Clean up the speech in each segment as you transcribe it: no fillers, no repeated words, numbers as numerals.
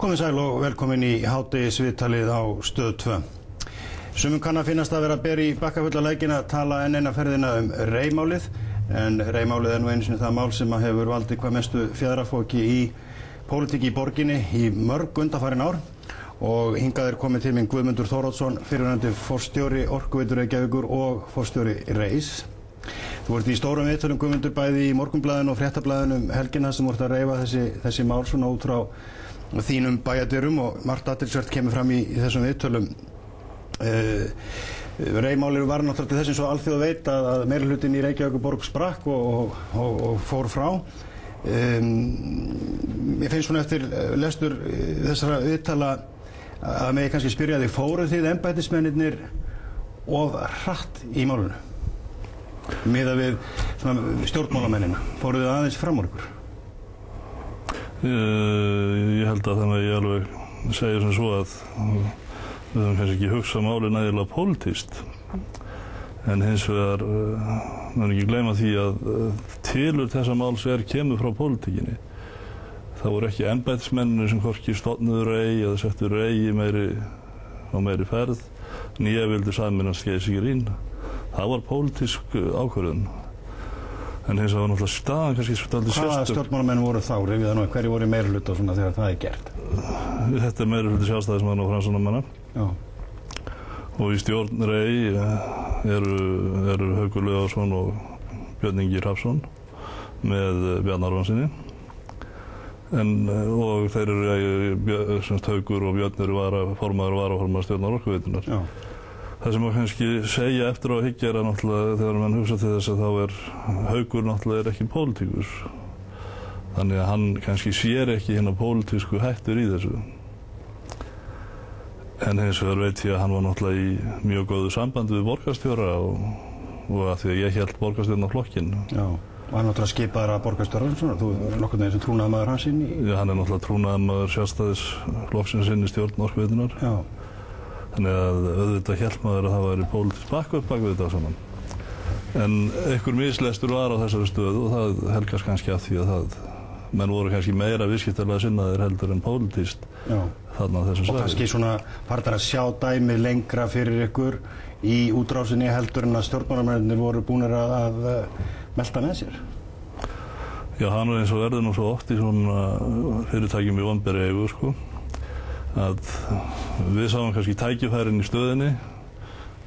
Komið sæl og velkomin í hádegisviðtalið á Stöð 2. Sumum kann að finnast að vera að bera í bakkafulla lækina að tala enn eina ferðina Rey-málið, en Rey-málið nú einu sinni það mál sem hefur valdið hvað mestu fjaðrafoki í pólitík í borginni í mörg undanfarin ár. Og hingað komið til minn Guðmundur Þóroddsson, fyrrverandi forstjóri Orkuveitu Reykjavíkur og forstjóri Reys. Þú ert í stórum viðtölum, Guðmundur, bæði í Morgunblaðinu og Fréttablaðinu helgina sem voru að reifa þessi mál svona út frá þínum bæjardyrum, og margt athyglisvert kemur fram í þessum viðtölum. Rey-málið var náttúrulega til þess eins og alþjóð veit að meirihlutinn í Reykjavíkurborg sprakk og fór frá. Ég finnst svona eftir lestur þessara viðtala að megi kannski spyrja þig, fóruð þið embættismennirnir of hratt í málinu? Miðað við svona stjórnmálamennina, fóruð þið aðeins fram úr ykkur? Ég held að þannig að ég alveg segja sem svo að við höfum kannski ekki hugsað málið nægilega pólitískt, en hins vegar maður ekki gleyma því að tilurð þessa máls kemur frá pólitíkinni. Það voru ekki embættismennirnir sem hvorki stofnuðu Rey eða settu Rey á meiri ferð, né vildu sameinast Geysi-Green. Það var pólitísk ákvörðun. En hins vegar var náttúrulega staðan kannski svolítið sérstök. Hvaða stjórnmálamenn voru þá? Rifið það nú, hverju voru í meirihluta og svona þegar það gert? Þetta meirihluti Sjálfstæðismanna og Framsóknarmanna. Já. Og í stjórn Rey eru Haukur Leósson og Björn Ingi Hrafnsson með Bjarna Ármannsyni. Og þeir eru Haukur og Björn eru formaður og varaformaður stjórnar Orkuveitunnar. Já. Það sem maður kannski segja eftir á að hyggja að náttúrulega þegar mann hugsa til þess að þá Haukur náttúrulega ekki pólitíkus. Þannig að hann kannski sér ekki hérna pólitísku hættur í þessu. En hins vegar veit ég að hann var náttúrulega í mjög góðu sambandi við borgarstjóra og að því að ég hélt borgarstjórnarflokkinn. Já, og hann náttúrulega skipaður að borgarstjóra, þú er nokkurn veginn sem trúnaðarmaður hans inn í? Já, hann er náttúrulega trúnaðarmaður Sjálfstæðisflokksins inn í stjórn Orkuveitunnar. Já. Þannig að auðvitað hélt maður að það væri pólitískt bak við þetta saman. En einhver mislestur var á þessari stöðu og það helgast kannski af því að menn voru kannski meira viðskiptalega sinnaðir heldur en pólitískt þarna á þessum svæði. Og kannski svona farnar að sjá dæmi lengra fyrir ykkur í útrásinni heldur en að stjórnmálamennirnir voru búnir að melta með sér. Já, hann eins og verður nú svo oft í svona fyrirtækjum í vonberi eigu, sko. Að við sáum kannski tækifærin í stöðinni,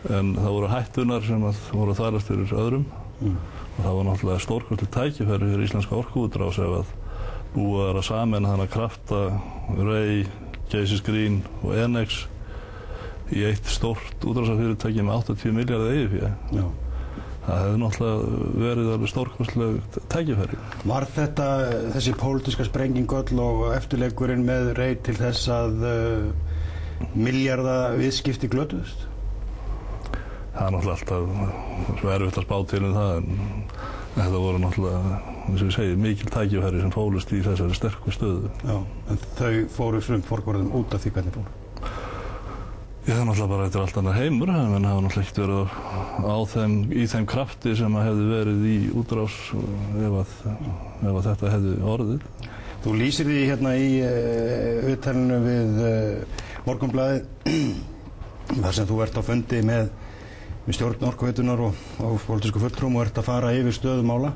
en það voru hættunar sem voru að þvælast fyrir öðrum. Og það var náttúrulega stórkostleg tækifæri fyrir íslenska orkuútrás ef að búið að sameina þannig að krafta Rey, Geysi-Green og Enex í eitt stórt útrásarfyrirtæki með 80 milljarða eigið. Það hefði náttúrulega verið alveg stórkostleg tækifæri. Var þessi pólitíska sprenging öll og eftirleikurinn með Rey til þess að milljarða viðskipti glötuðust? Það er náttúrulega alltaf svo erfitt að spá til það, en þetta voru náttúrulega, eins og ég segi, mikil tækifæri sem fólust í þessari sterku stöðu. Já, en þau fóru forgörðum út af því hvernig fóru? Já, það er náttúrulega bara þetta allt annað heimur, en það hafa náttúrulega ekkert verið í þeim krafti sem hefði verið í útrás ef þetta hefði orðið. Þú lýsir því hérna í viðtalinu við Morgunblaðið, þar sem þú ert á fundi með stjórn Orkuveitunnar og pólitísku fulltrúum og ert að fara yfir stöðu mála.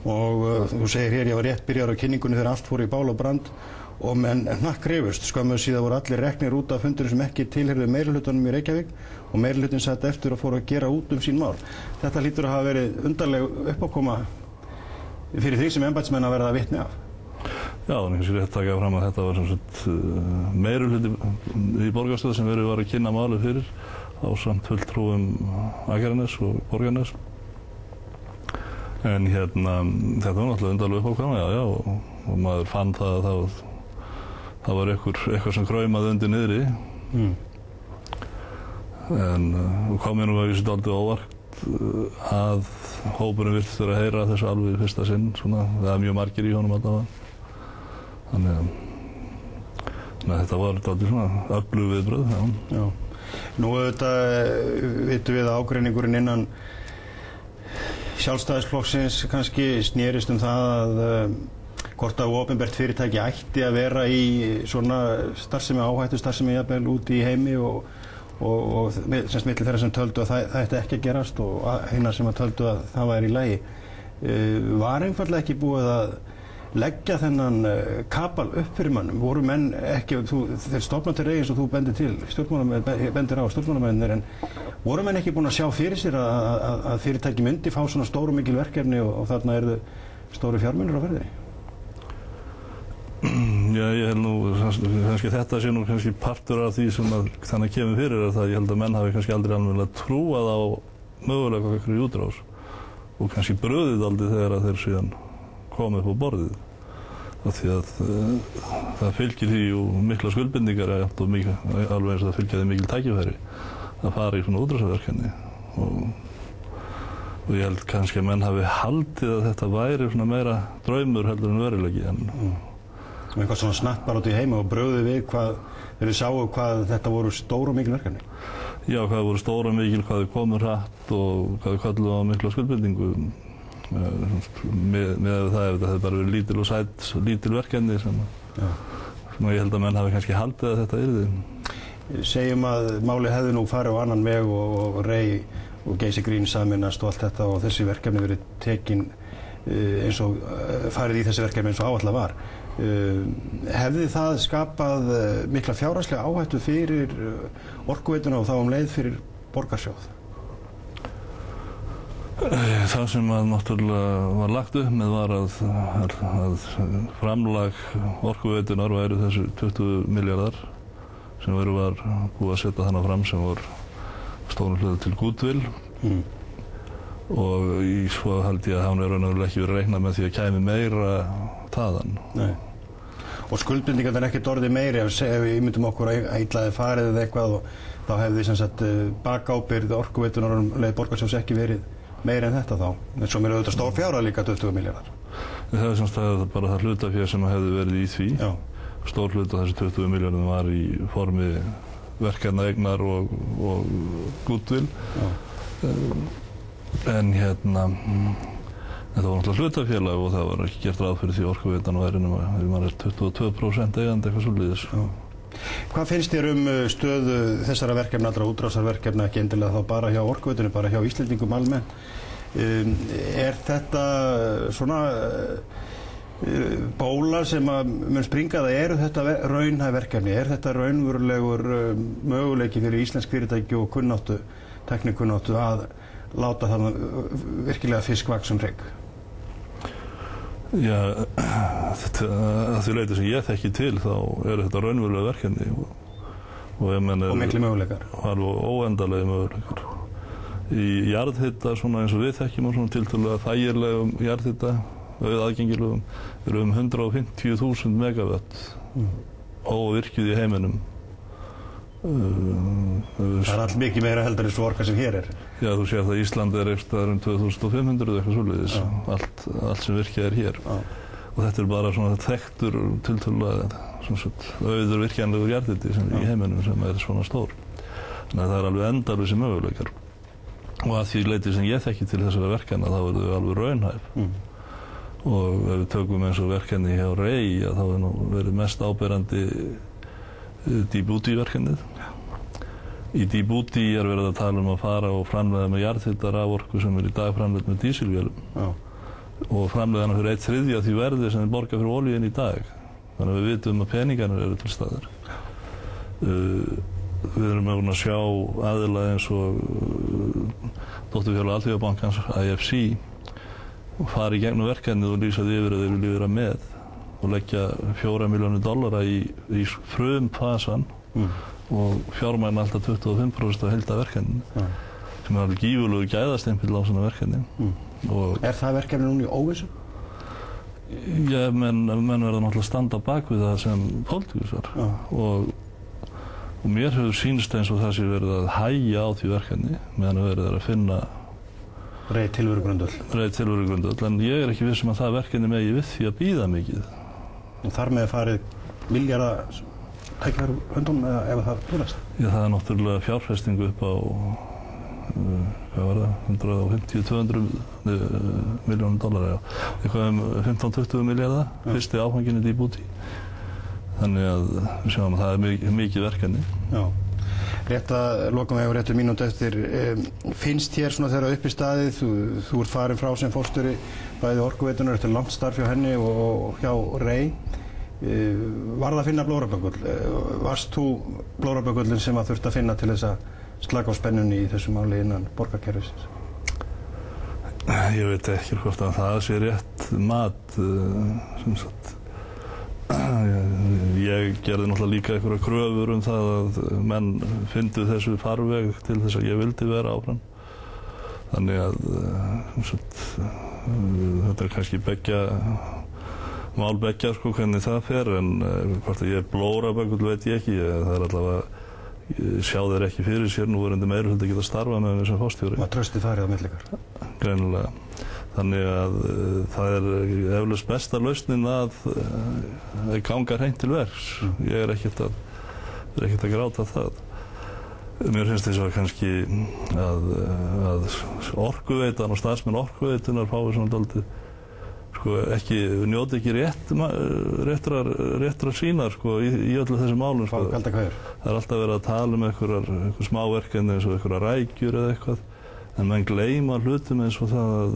Og þú segir hér, ég var rétt byrjaður á kynningunni þegar allt fór í bál og brand og menn hnakkrifust. Skömmu síðan voru allir reknir út af fundurinn sem ekki tilheyrðu meirihlutanum í Reykjavík og meirihlutinn sat eftir og fór að gera út sín mál. Þetta hlýtur að hafa verið undarleg uppákoma fyrir því sem embættismenn að verða vitni af. Já, en kannski rétt taka fram að þetta var sem sagt meirihluti í borgarstöð sem verið var að kynna málið fyrir ásamt fulltrúum Akraness og Borgarness. En þetta var náttúrulega undarleg uppákoma, já, og maður fann það að það var eitthvað sem kraumaði undir niðri. En kom mér nú að vísu dálítið óvart að hópurinn virtist vera að heyra þessu alveg í fyrsta sinn, svona, það er mjög margir í honum allavega. Þannig að þetta var dálítið svona öflug viðbrögð, já. Nú auðvitað vitum við að ágreiningurinn innan Sjálfstæðisflokksins kannski snerist það að hvort að opinbert fyrirtæki ætti að vera í svona starfsemi, áhættu starfsemi jafnvel út í heimi og semst milli þeirra sem töldu að það ætti ekki að gerast og hinna sem að töldu að það væri í lagi. Var einfaldlega ekki búið að leggja þennan kapal upp fyrir mönnum? Voru menn ekki, þeir stofna til eins og þú bendir á stjórnmálamennir, en voru menn ekki búin að sjá fyrir sér að fyrirtæki myndi fá svona stór og mikil verkefni og þarna eru stóru fjármunir á ferðinni? Já, ég held nú, kannski þetta sé nú kannski partur af því sem þannig kemur fyrir er það að ég held að menn hafi kannski aldrei alveg trúað á möguleika okkur í útrás og kannski bröðið aldrei þegar að þeir síðan koma upp á borðið. Af því að það fylgir því og mikla skuldbindingar alveg eins og það fylgir því mikil tækifæri að fara í svona útrásarverkefni og ég held kannski að menn hafi haldið að þetta væri svona meira draumur heldur en veruleiki Og eitthvað svona snatt bara út í heima og brögðu við þegar við sáu hvað þetta voru stór og mikil verkefni? Já, hvað voru stór og mikil, hvað þau komu hratt og hvað þau kalluðu á mikla skuldbindingu með það ef þetta hefði bara verið lítil verkefni sem ég held að menn hafi kannski haldið að þetta yrði. Segjum að málið hefði nú farið á annan veg og Rey og Geysi Green sameinast og allt þetta og þessi verkefni verið tekin eins og farið í þessi verkefni eins og áætlað var. Hefði það skapað mikla fjárhagslega áhættu fyrir Orkuveituna og þá leið fyrir borgarsjóð? Það sem náttúrulega var lagt upp með var að framlag Orkuveitunar væru þessi 20 milljarðar sem var búið að setja þannig fram sem var stórum hluta til goodwill og svo held ég að hann raunverulega ekki verið reiknað með því að kæmi meira þaðan. Nei. Og skuldbindingarnar er ekkert orðið meiri ef við ímyndum okkur að illa hefði farið eða eitthvað og þá hefði sem sagt bakábyrgð Orkuveitunar leið borgarsjóðs ekki verið meiri en þetta þá. En svo mér auðvitað stór fjárhæð líka 20 milljarðar. Það er sem sagt bara það hlutafé sem hefði verið í því. Já. Stór hluta þessi 20 milljarðum var í formi verkefnaeignar og goodwill. En þetta var náttúrulega hlutafélag og það var ekki gert ráð fyrir því Orkuveitan væri nema 22% eigandi eitthvað svoleiðis. Hvað finnst þér stöðu þessara verkefna, allra útrásarverkefna, ekki endilega þá bara hjá Orkuveitunni, bara hjá Íslendingum almennt? Er þetta svona bóla sem mun springa það? Eru þetta raunhæf verkefni? Er þetta raunverulegur möguleiki fyrir íslensk fyrirtæki og tæknikunnáttu að láta þannig virkilega fisk vaxa hrygg? Já, að því leyti sem ég þekki til þá eru þetta raunverulega verkefni og mikli möguleikar. Alveg óendanlegi möguleikar. Í jarðhita, svona eins og við þekkjum á svona tiltölulega þægilegum jarðhita, aðgengilegum, eru 150.000 megavatt óvirkjuð í heiminum. Það er allt mikið meira heldur en svo orka sem hér er. Já, þú sér það Ísland er eitthvað 2500 eitthvað svoleiðis, allt sem virkjað er hér. Og þetta er bara svona þekktur tiltölulega auður virkjanlegur jarðhiti í heiminum sem er svona stór. Þannig að það er alveg endalausir möguleikar. Og að því leyti sem ég þekki til þessara verkefna þá eru þau alveg raunhæf. Og ef við tökum eins og verkefni hjá Rey þá er nú verið mest áberandi Djibouti-verkefnið. Í Djibouti er verið að tala að fara og framleiða með jarðhita raforku sem í dag framleidd með dísilvélum og framleiða hana fyrir 1/3 af því verði sem þeir borga fyrir olíun í dag. Þannig að við vitum að peningarnir eru til staðar. Við erum að sjá aðila eins og dótturfélag Alþjóðabankans, IFC, fara í gegnum verkefnið og lýsa því yfir að þeir vilja vera með og leggja $4 milljónir í frumfasan og fjármagna alltaf 25% af heildarverkefninu sem er alveg gífurlegur gæðastimpill á svona verkefni. Er það verkefni núna í óvissu? Já, menn verða náttúrulega að standa bak við það sem pólitíkusar og mér hefur sýnst eins og það sé verið að hægja á því verkefni meðan verið að finna Rey tilverugrundvöll, en ég er ekki viss að það verkefni megi við því að bíða mikið. Og þar með farið milljarða tækifæri höndum ef það tónast? Já, það er náttúrulega fjárfesting upp á hvað var það, 150-200 milljónum dollara, já. Eitthvað 15-20 milljarða, fyrsti áfanginn í Djibouti. Þannig að við sjáum að það mikið verkefni. Já. Rétt að lokum við réttu mínútu eftir. Finnst þér svona þegar upp í staðið, þú ert farin frá sem forstjóri bæði Orkuveitunnar eftir langt starf hjá henni og hjá Rey. Var það að finna blóraböggull? Varst þú blóraböggullin sem að þurfti að finna til þess að slaka á spennunni í þessu máli innan borgarkerfisins? Ég veit ekki hvort að það sé rétt mat, sem sagt. Ég gerði náttúrulega líka einhverja kröfur það að menn fyndu þessu farveg til þess að ég vildi vera áfram. Þannig að þetta kannski mál beggja sko hvernig það fer, en hvort að ég blóraböggull veit ég ekki. Það allavega, sjá þeir ekki fyrir sér núverandi meirihluti geta starfað með mér sem forstjóri. Var trösti farið á milli ykkar? Greinilega. Þannig að það eflaust besta lausnin að ganga hreint til verks. Ég er ekkert að gráta það. Mér finnst þess að kannski að Orkuveitan og starfsmenn Orkuveitunar fái svona dálítið, sko, njóti ekki réttrar sínar sko, í öllu þessu málum. Sko. Það er alltaf verið að tala um einhver smáverkefni eins og einhverja rækjur eða eitthvað. En menn gleyma hlutum eins og það að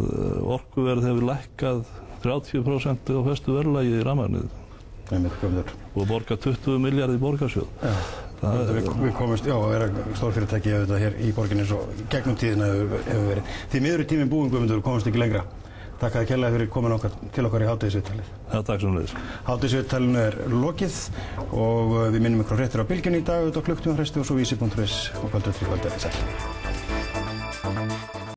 orkuverð hefur lækkað 30% á festu verðlagi í rafmagnið. Og borga 20 milljarði í borgarsjóð. Við komumst, já, að vera stórfyrirtæki auðvitað hér í borginni eins og gegnum tíðina hefur verið. Því miður í tíminn búin, Guðmundur, komumst ekki lengra. Takk að kærlega fyrir komin til okkar í hádegisviðtalið. Já, takk sömuleiðis. Hádegisviðtalinu er lokið og við minnum ykkur á fréttir á Bylgjunni í dag auðvitað á klukktíma fresti og svo vísi.is og kvöldur til kvöldu.